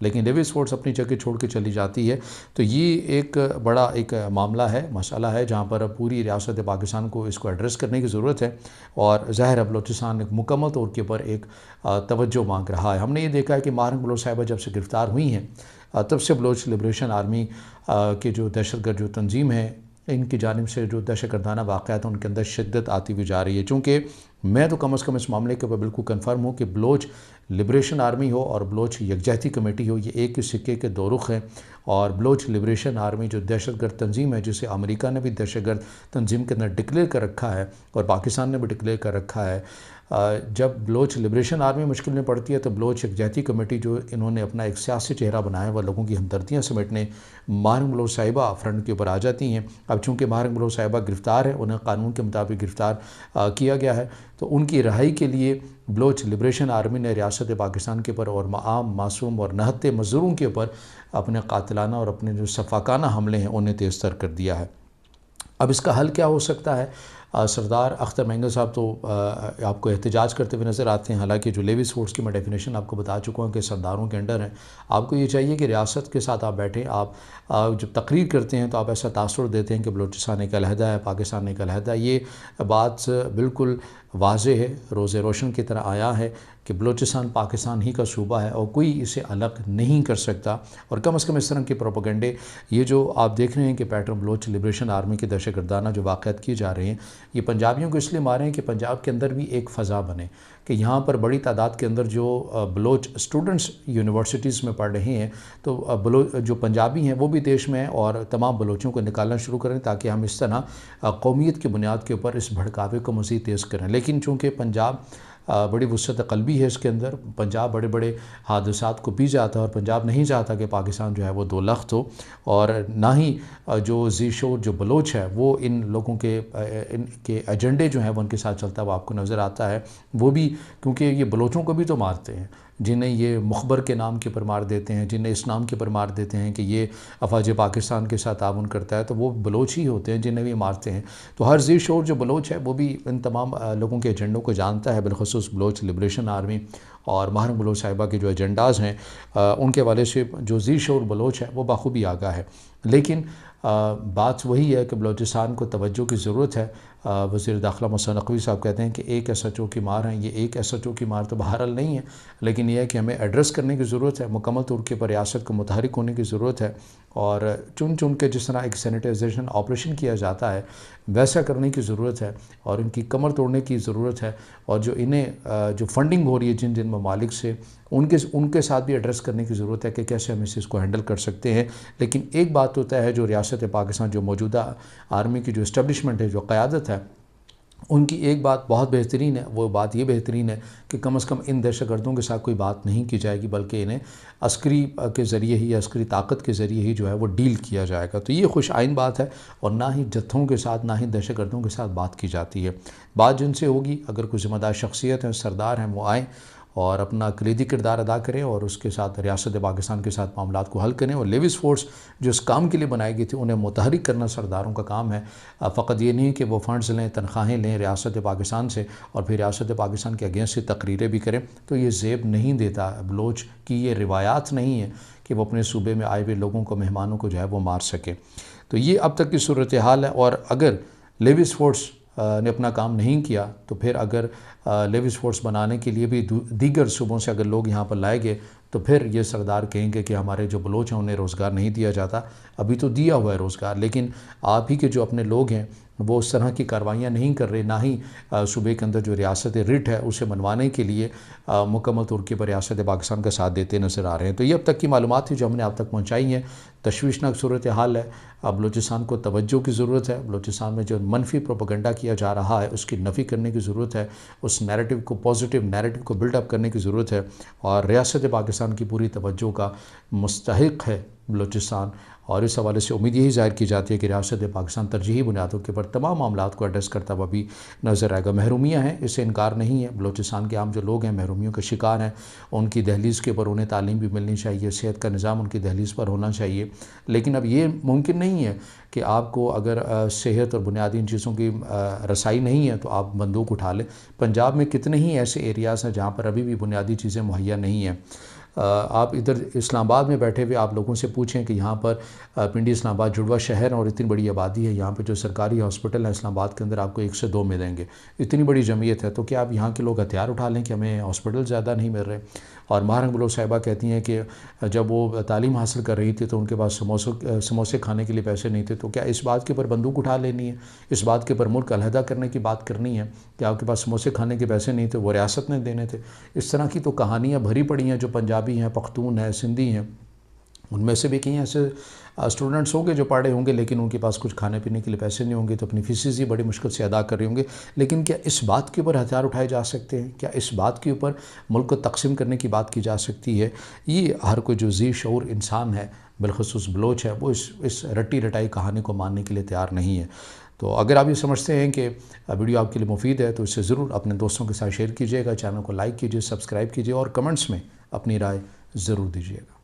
لیکن Lewis force اپنی جگہ چھوڑ کے چلی جاتی ہے. تو یہ ایک بڑا ایک معاملہ ہے، مسئلہ ہے، جہاں پر پوری ریاست پاکستان کو اس کو ایڈریس کرنے کی ضرورت ہے. اور ظاہر ہے بلوچستان ایک مکمل طور کے اوپر ایک توجہ مانگ رہا ہے. ہم نے یہ دیکھا ہے کہ ماہرنگ بلوچ صاحبہ جب سے گرفتار ہوئی ہیں تب سے بلوچ لبریشن آرمی کے جو دہشت گرد جو تنظیم ہے، ان کی جانب سے جو دہشت گردانہ واقعات ہیں ان کے اندر شدت آتی ہوئی جا رہی ہے. چونکہ میں تو کم از کم اس معاملے کے اوپر بالکل کنفرم ہوں کہ بلوچ لبریشن آرمی ہو اور بلوچ یکجہتی کمیٹی ہو، یہ ایک ہی سکے کے دو رخ ہیں. اور بلوچ لبریشن آرمی جو دہشت گرد تنظیم ہے، جسے امریکہ نے بھی دہشت گرد تنظیم کے اندر ڈکلیئر کر رکھا ہے اور پاکستان نے بھی ڈکلیئر کر رکھا ہے، جب بلوچ لبریشن آرمی مشکل میں پڑتی ہے تو بلوچ یکجہتی کمیٹی جو انہوں نے اپنا ایک سیاسی چہرہ بنایا وہ لوگوں کی ہمدردیاں سمیٹنے ماہرنگ بلوچ صاحبہ فرنٹ کے اوپر آ جاتی ہیں. اب چونکہ ماہرنگ بلوچ صاحبہ گرفتار ہے، انہیں قانون کے مطابق گرفتار کیا گیا ہے، تو ان کی رہائی کے لیے بلوچ لبریشن آرمی نے ریاست پاکستان کے اوپر اور عام معصوم اور نہتے مزدوروں کے اوپر اپنے قاتلانہ اور اپنے جو سفاکانہ حملے ہیں انہیں تیز تر کر دیا ہے. اب اس کا حل کیا ہو سکتا ہے؟ سردار اختر مینگل صاحب تو آپ کو احتجاج کرتے ہوئے نظر آتے ہیں. حالانکہ جو لیویس فورس کی میں ڈیفینیشن آپ کو بتا چکا ہوں کہ سرداروں کے انڈر ہیں. آپ کو یہ چاہیے کہ ریاست کے ساتھ آپ بیٹھیں، آپ جب تقریر کرتے ہیں تو آپ ایسا تاثر دیتے ہیں کہ بلوچستان ایک علیحدہ ہے، پاکستان ایک علیحدہ ہے. یہ بات بالکل واضح ہے، روز روشن کی طرح آیا ہے کہ بلوچستان پاکستان ہی کا صوبہ ہے اور کوئی اسے الگ نہیں کر سکتا. اور کم از کم اس طرح کے پروپیگنڈے یہ جو آپ دیکھ رہے ہیں کہ پیٹرن بلوچ لبریشن آرمی کے دہشت گردانہ جو واقعات کیے جا رہے ہیں، یہ پنجابیوں کو اس لیے مارے ہیں کہ پنجاب کے اندر بھی ایک فضا بنے، کہ یہاں پر بڑی تعداد کے اندر جو بلوچ اسٹوڈنٹس یونیورسٹیز میں پڑھ رہے ہیں تو جو پنجابی ہیں وہ بھی دیش میں ہیں اور تمام بلوچوں کو نکالنا شروع کریں تاکہ ہم اس طرح قومیت کی بنیاد کے اوپر اس بھڑکاوے کو مزید تیز کریں. لیکن چونکہ پنجاب بڑی وسعت قلبی ہے، اس کے اندر پنجاب بڑے بڑے حادثات کو پی جاتا ہے اور پنجاب نہیں چاہتا کہ پاکستان جو ہے وہ دو لخت ہو. اور نہ ہی جو ذی شعور جو بلوچ ہے وہ ان لوگوں کے ان کے ایجنڈے جو ہیں وہ ان کے ساتھ چلتا ہوا آپ کو نظر آتا ہے. وہ بھی کیونکہ یہ بلوچوں کو بھی تو مارتے ہیں، جنہیں یہ مخبر کے نام کے پر مار دیتے ہیں، جنہیں اس نام کے پر مار دیتے ہیں کہ یہ افواج پاکستان کے ساتھ تعاون کرتا ہے، تو وہ بلوچ ہی ہوتے ہیں جنہیں بھی مارتے ہیں. تو ہر ذی شعور جو بلوچ ہے وہ بھی ان تمام لوگوں کے ایجنڈوں کو جانتا ہے، بالخصوص بلوچ لبریشن آرمی اور ماہرنگ بلوچ صاحبہ کے جو ایجنڈاز ہیں ان کے حوالے سے جو ذی شعور بلوچ ہے وہ بخوبی آگاہ ہے. لیکن بات وہی ہے کہ بلوچستان کو توجہ کی ضرورت ہے. وزیر داخلہ محسن نقوی صاحب کہتے ہیں کہ ایک ایس ایچ او کی مار ہیں، یہ ایک ایس ایچ او کی مار تو بہرحال نہیں ہے، لیکن یہ ہے کہ ہمیں ایڈریس کرنے کی ضرورت ہے، مکمل طور کے پر ریاست کو متحرک ہونے کی ضرورت ہے اور چن چن کے جس طرح ایک سینیٹائزیشن آپریشن کیا جاتا ہے ویسا کرنے کی ضرورت ہے اور ان کی کمر توڑنے کی ضرورت ہے. اور جو انہیں جو فنڈنگ ہو رہی ہے جن جن ممالک سے ان کے ساتھ بھی ایڈریس کرنے کی ضرورت ہے کہ کیسے ہم اس کو ہینڈل کر سکتے ہیں. لیکن ایک بات تو طے ہے، جو ریاست پاکستان جو موجودہ آرمی کی جو اسٹیبلشمنٹ ہے، جو قیادت ہے، ان کی ایک بات بہت بہترین ہے. وہ بات یہ بہترین ہے کہ کم از کم ان دہشت گردوں کے ساتھ کوئی بات نہیں کی جائے گی، بلکہ انہیں عسکری کے ذریعے ہی، عسکری طاقت کے ذریعے ہی جو ہے وہ ڈیل کیا جائے گا. تو یہ خوش آئین بات ہے اور نہ ہی جتھوں کے ساتھ، نہ ہی دہشت گردوں کے ساتھ بات کی جاتی ہے. بات جن سے ہوگی، اگر کوئی ذمہ دار شخصیت ہیں، سردار ہیں، وہ آئیں اور اپنا کلیدی کردار ادا کریں اور اس کے ساتھ ریاست پاکستان کے ساتھ معاملات کو حل کریں. اور لیویس فورس جو اس کام کے لیے بنائی گئی تھی انہیں متحرک کرنا سرداروں کا کام ہے. فقط یہ نہیں کہ وہ فنڈز لیں، تنخواہیں لیں ریاست پاکستان سے اور پھر ریاست پاکستان کے اگینسٹ سے تقریریں بھی کریں، تو یہ زیب نہیں دیتا. بلوچ کی یہ روایات نہیں ہے کہ وہ اپنے صوبے میں آئے ہوئے لوگوں کو، مہمانوں کو جو ہے وہ مار سکے. تو یہ اب تک کی صورتحال ہے. اور اگر لیویس فورس نے اپنا کام نہیں کیا تو پھر اگر لیویس فورس بنانے کے لیے بھی دیگر صوبوں سے اگر لوگ یہاں پر لائے گئے تو پھر یہ سردار کہیں گے کہ ہمارے جو بلوچ ہیں انہیں روزگار نہیں دیا جاتا. ابھی تو دیا ہوا ہے روزگار، لیکن آپ ہی کے جو اپنے لوگ ہیں وہ اس طرح کی کاروائیاں نہیں کر رہے، نہ ہی صوبے کے اندر جو ریاست رٹ ہے اسے منوانے کے لیے مکمل طور پر ریاست پاکستان کا ساتھ دیتے نظر آ رہے ہیں. تو یہ اب تک کی معلومات تھی جو ہم نے آپ تک پہنچائی ہیں. تشویشناک صورتحال ہے. بلوچستان کو توجہ کی ضرورت ہے. بلوچستان میں جو منفی پروپیگنڈا کیا جا رہا ہے اس کی نفی کرنے کی ضرورت ہے، اس نیریٹو کو، پازیٹیو نیریٹو کو بلڈ اپ کرنے کی ضرورت ہے. اور ریاست پاکستان کی پوری توجہ کا مستحق ہے بلوچستان. اور اس حوالے سے امید یہی ظاہر کی جاتی ہے کہ ریاست پاکستان ترجیحی بنیادوں کے پر تمام معاملات کو ایڈریس کرتا ہوا بھی نظر آئے گا. محرومیاں ہیں، اس سے انکار نہیں ہے. بلوچستان کے عام جو لوگ ہیں محرومیوں کے شکار ہیں. ان کی دہلیز کے اوپر انہیں تعلیم بھی ملنی چاہیے، صحت کا نظام ان کی دہلیز پر ہونا چاہیے. لیکن اب یہ ممکن نہیں ہے کہ آپ کو اگر صحت اور بنیادی ان چیزوں کی رسائی نہیں ہے تو آپ بندوق اٹھا لیں. پنجاب میں کتنے ہی ایسے ایریاز ہیں جہاں پر ابھی بھی بنیادی چیزیں مہیا نہیں ہیں. آپ ادھر اسلام آباد میں بیٹھے ہوئے آپ لوگوں سے پوچھیں کہ یہاں پر پنڈی اسلام آباد جڑواں شہر اور اتنی بڑی آبادی ہے، یہاں پہ جو سرکاری ہاسپٹل ہیں اسلام آباد کے اندر آپ کو 1 سے 2 ملیں گے، اتنی بڑی جمعیت ہے، تو کیا آپ یہاں کے لوگ ہتھیار اٹھا لیں کہ ہمیں ہاسپٹل زیادہ نہیں مل رہے؟ اور ماہرنگ بلوچ صاحبہ کہتی ہیں کہ جب وہ تعلیم حاصل کر رہی تھی تو ان کے پاس سموسے کھانے کے لیے پیسے نہیں تھے، تو کیا اس بات کے اوپر بندوق اٹھا لینی ہے، اس بات کے اوپر ملک علیحدہ کرنے کی بات کرنی ہے کہ آپ کے پاس سموسے کھانے کے پیسے نہیں تھے، وہ ریاست نے دینے تھے؟ اس طرح کی تو کہانیاں بھری پڑی ہیں جو پنجابی ہیں، پختون ہیں، سندھی ہیں، ان میں سے بھی کئی ایسے اسٹوڈنٹس ہوں گے جو پڑھے ہوں گے لیکن ان کے پاس کچھ کھانے پینے کے لیے پیسے نہیں ہوں گے، تو اپنی فیسز ہی بڑی مشکل سے ادا کر رہے ہوں گے۔ لیکن کیا اس بات کے اوپر ہتھیار اٹھائے جا سکتے ہیں؟ کیا اس بات کے اوپر ملک کو تقسیم کرنے کی بات کی جا سکتی ہے؟ یہ ہر کوئی جو ذی شعور انسان ہے، بالخصوص بلوچ ہے، وہ اس رٹی رٹائی کہانی کو ماننے کے لیے تیار نہیں ہے۔ تو اگر آپ یہ سمجھتے ہیں کہ ویڈیو آپ کے لیے مفید ہے تو اسے ضرور اپنے دوستوں کے ساتھ شیئر کیجیے گا، چینل کو لائک کیجیے، سبسکرائب کیجیے اور کمنٹس میں اپنی رائے ضرور دیجیے گا۔